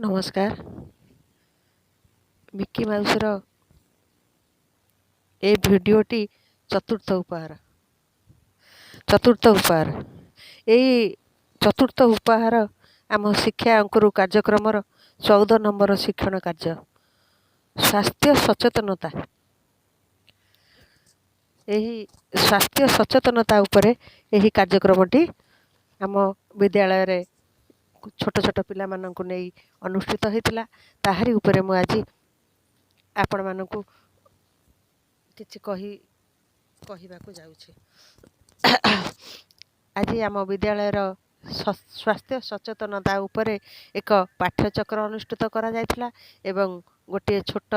नमस्कार। मिकी माउसर ए भिडियोटी चतुर्थ उपहार यही चतुर्थ उपहार आम शिक्षा अंकुर कार्यक्रम 14 नंबर शिक्षण कार्य स्वास्थ्य सचेतनता। यही स्वास्थ्य सचेतनता उपरे यही कार्यक्रमटी आम विद्यालय रे छोट छोट पिला माननकु नेई अनुष्ठित होइतिला। ताहारी उपरे मु आज आपण माननकु किछि कहिबाकु जाउछि। आज आम विद्यालय स्वास्थ्य सचेतनता उपरे एक पाठ्यचक्र अनुष्ठित करा जायतिला एवं गोटे छोट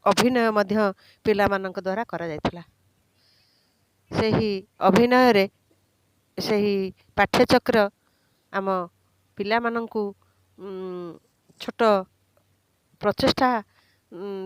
अभिनय मध्य पिला माननक द्वारा करा जायतिला। सेही अभिनय रे सेही पाठ्यचक्र आम पिला माननकु छोट प्रचेष्टा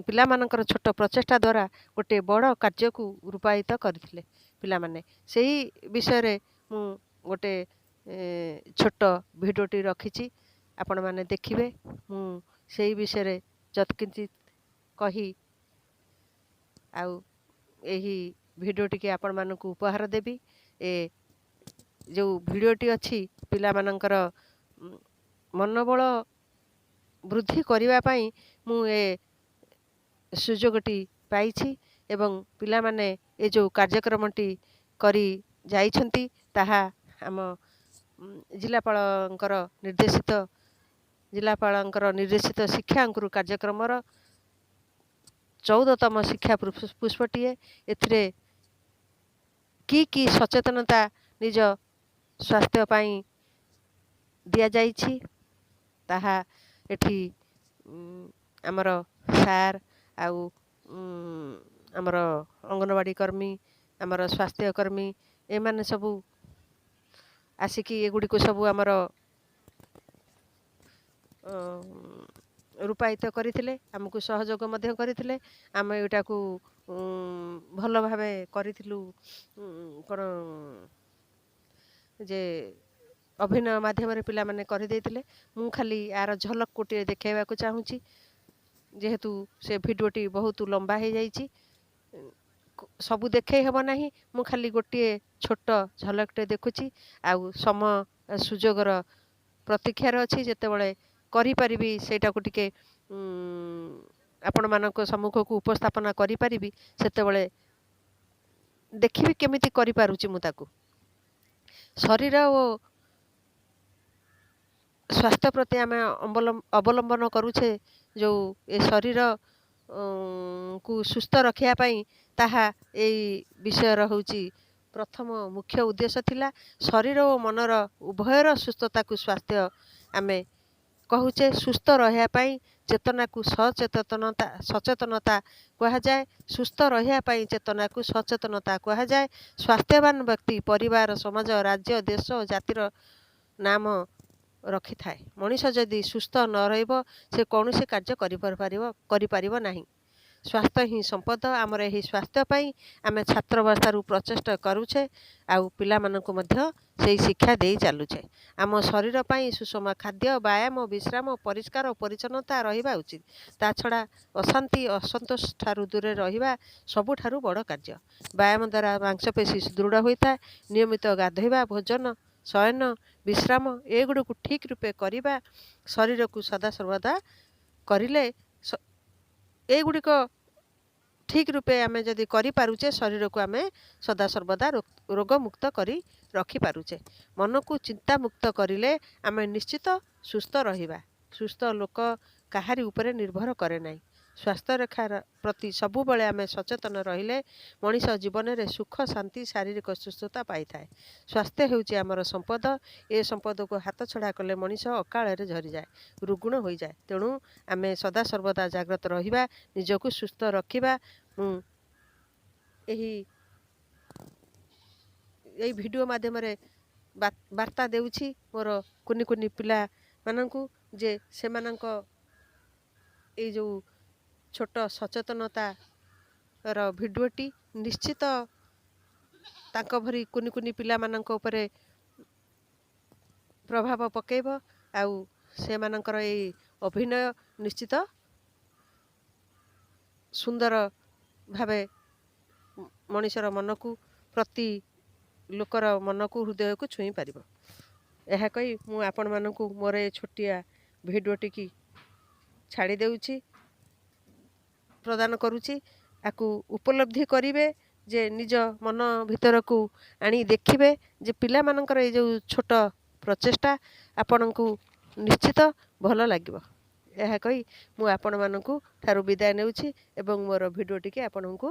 पिला मानकर छोट प्रचेष्टा द्वारा गोटे बड़ कार्य को रूपायित करथिले पिला माने। सेही विषय रे मु गोटे छोट भिडियोटी रखिछि आपण माने देखिबे। मु सेही विषय रे जतकिंचित कही आउ एही भिडियोटी के आपण मानकु उपहार देबी। ए जो भिडियोटी अच्छी पिला मानकर मनोबल वृद्धि करिवा पई मु ए सुजोगटी पाइछि एवं पिला माने ए जो कार्यक्रमटी करी जाइछंती ताहा आम जिलापालंकर निर्देशित शिक्षा अंकुर कार्यक्रम 14तम शिक्षा पुष्पटीए। एथिरे की सचेतनता निज स्वास्थ्य पाई दिया जाइछि ताहा एठी आमर सार आउ आमर अंगनवाड़ी कर्मी आमर स्वास्थ्य कर्मी ए माने सबू आसिकी एगुड़ी को सबू आमर रूपायित करथिले आमको सहयोग मध्य करथिले। आम एटा को भल भावे करथिलु कोन जे अभिनय माध्यम रे पिला माने कर देथिले। मु खाली यार झलक कोटे देखाइबा को चाहूची जेहेतु से भिडियोटी बहुत लंबा हो जाइछि सबू देखे हेब नाही। मु खाली गोटे छोट झलकटे देखुची आउ समय सुजोगर प्रतीक्षार अच्छी जेतेबेले करि परिबी सेटा को टिके आपण मानक सम्मुख को उपस्थापना करि परिबी सेतेबेले देखिबी केमिति करि पारुची मु ताकू। शरीर ओ स्वास्थ्य प्रति आम अवलंबन करूछे जो ए शरीर को सुस्थ रखिया पई ताहा एई विषय रहउची प्रथम मुख्य उद्देश्य थिला। शरीर और मनर उभयर सुस्थता को स्वास्थ्य आमे कहूचे। सुस्थ रहिया पई चेतना को सचेतनता कहा जाए। सुस्थ रहिया पई चेतना को सचेतनता कहा जाए। स्वास्थ्यवान व्यक्ति परिवार समाज राज्य देश जातिर नाम रखि थाए। मनीष जदि सुस्थ न रहिबो से कौनसी कार्य करि परिबो नाही। स्वास्थ्य ही संपद। आमर ही स्वास्थ्य पाई आमे छात्रवस्था प्रचेष्टा करूछे आउ पिला मानकु मध्य सेही शिक्षा देई चालुछे। आम शरीर पाई सुषम खाद्य व्यायाम विश्राम परिष्कार परिच्छन्नता रहिबा उचित। ता छड़ा अशांति असंतोष ठारू दूरे रहिबा सबुठारू बड़ कार्य। व्यायाम द्वारा मांसपेशी सुदृढ़ होता है। नियमित गाधोइबा भोजन शयन विश्राम एगुड़ को ठीक रूपे करिबा शरीर को सदा सर्वदा करिले एगुड़िक ठीक रूपे आमे जदि करि पारुचे शरीर को आमे सदा सर्वदा रोग मुक्त करी रखि पारुचे। मन को चिंता मुक्त करिले आमे निश्चित सुस्थ रहिबा। सुस्थ लोक काहारी उपरे निर्भर करे नाही। स्वास्थ्य रेखार प्रति सबु बेले आमे सचेतन रहिले मनीष जीवन में सुख शांति शारीरिक सुस्थता पाई थाए। स्वास्थ्य हेउची आमर संपद। ए संपद को हाथ छड़ा कले मनीष अकाल रे झरी जाए रुग्ण हो जाए। तेणु आमे सदा सर्वदा जाग्रत रहिबा निजको सुस्थ रखिबा। यही वीडियो माध्यम रे वार्ता देउछि मोर कुनी कुनी पिला माननकु जे सेमानंक ए जो छोट सचेतनता र भिडियोटी निश्चित तांको भरी कुनी कुनी पिला माननक उपरे प्रभाव पकेब आउ ସେମାନଙ୍କର ଏଇ ଅଭିନୟ ନିଶ୍ଚିତ ସୁନ୍ଦର ଭାବେ ମଣିଷର ମନକୁ ପ୍ରତି ଲୋକର ମନକୁ ହୃଦୟକୁ ଛୁଇଁ ପାରିବ। ଏହା କହି ମୁଁ ଆପଣମାନଙ୍କୁ ମୋର ଏ ଛୋଟିଆ ଭିଡ଼ିଓଟିକି ଛାଡ଼ି ଦେଉଛି, ପ୍ରଦାନ କରୁଛି। ଆକୁ ଉପଲବ୍ଧି କରିବେ ଯେ ନିଜ ମନ ଭିତରକୁ ଆଣି ଦେଖିବେ ଯେ ପିଲାମାନଙ୍କର ଏଇ ଯେଉଁ ଛୋଟ ପ୍ରଚେଷ୍ଟା ଆପଣଙ୍କୁ ନିଶ୍ଚିତ ଭଲ ଲାଗିବ। ଏହା କହି ମୁଁ ଆପଣମାନଙ୍କୁ ଠାରୁ ବିଦାୟ ନେଉଛି ଏବଂ ମୋର ଭିଡ଼ିଓଟିକି ଆପଣଙ୍କୁ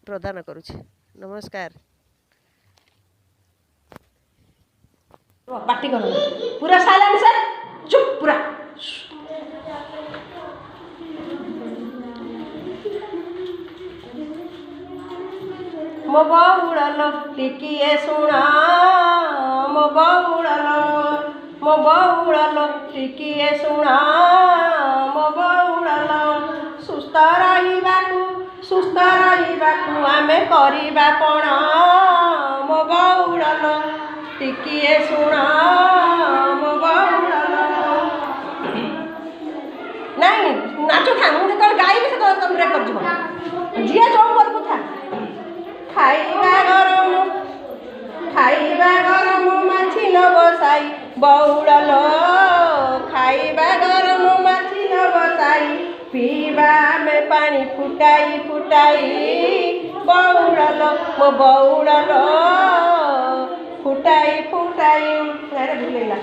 ପ୍ରଦାନ କରୁଛି। ନମସ୍କାର। पार्टी करो पूरा साइलेंस है, चुप पूरा। मो बहुड़लो टिकिए सुना, मो बहुड़लो टिकिए सुना, मो बहुड़लो सुस्थ रहिबाकु आमे करिबा पण, मो बहुड़लो टिकिए सुना, मो बहुड़लो। नहीं नाचो था मुझे तो गाइबे से तो तुम ब्रेक कर जीव जिया जो कर था खाइबा गरम माछी न बसाई बहुड़लो, खाइबा गरम माछी न बसाई पीबा में पानी फुटाई बहुड़लो मो बहुड़लो फुटाई अरे भूलेगा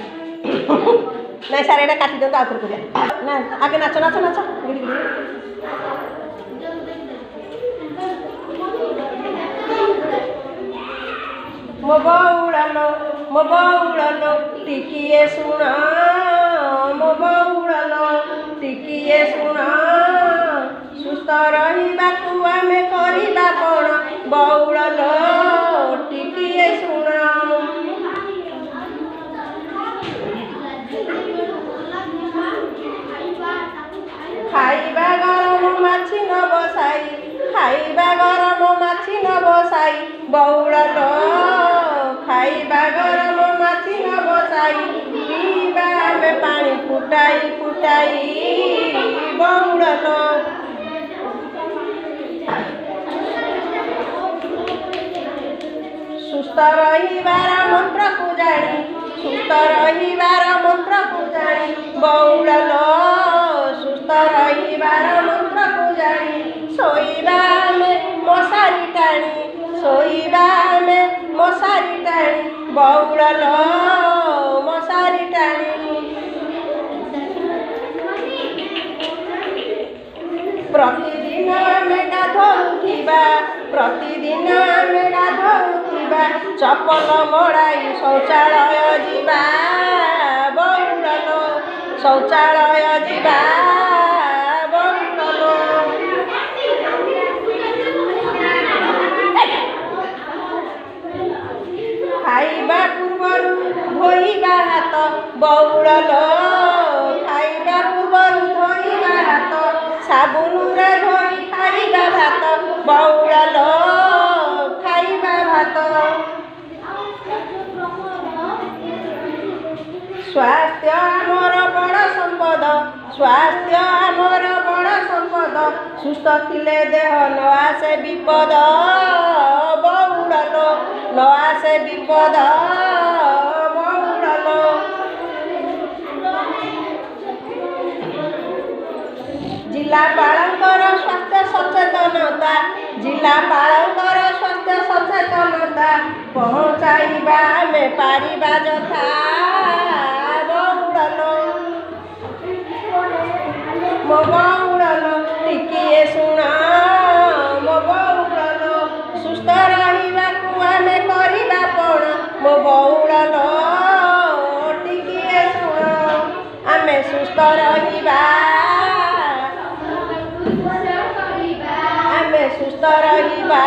नहीं सारे एटा काटी दो आउथर करिया ना आगे नाचो मो बहुड़लो टिकिए सुना, मो बहुड़लो टिकिए सुना, सुस्थ रहिबाकु आमे करिबा पण, बहुड़लो टिकिए सुना। खाइबा गरम माछी न बसाई, खाइबा गरम माछी न बसाई बहुड़लो, खाइबा गरम माछी न बसाई पीबा में पानी फुटाई बहुड़लो। सुस्थ रहिबार मंत्र को जानी, सुस्थ रहिबार मंत्र को जानी बहुड़लो, सुस्थ रहिबार मंत्र को जानी सोईबा में मशारी टाणी बहुड़लो मशारी टाणी। प्रतिदिन आमे गाधोउथिबा चपल मड़ाई शौचालय जीवा बहुड़लो, शौचालय जीवा बहुड़लो। खाइबा पूर्वरु धोइबा हाथ बहुड़लो, खाइबा पूर्वरु धोइबा हाथ साबुन रे धोई खाइबा भात बहुड़लो, खाइबा भात। स्वास्थ्य आमर बड़ संपद, स्वास्थ्य आमर बड़ संपद, सुस्थ थिले देह न आसे विपद बहुड़लो, न आसे विपद बहुड़लो। जिलापालंकर स्वास्थ्य सचेतनता, जिलापालंकर स्वास्थ्य सचेतनता पहुँचाइबा में पारिबा जथा बहुड़लो, मो बहुड़लो टिकिए सुना, मो बहुड़लो सुस्थ रहिबाकु आमे करिबा पण, मो बहुड़लो टिकिए सुना, आमे सुस्थ रहिबा, आमे सुस्थ रहिबा।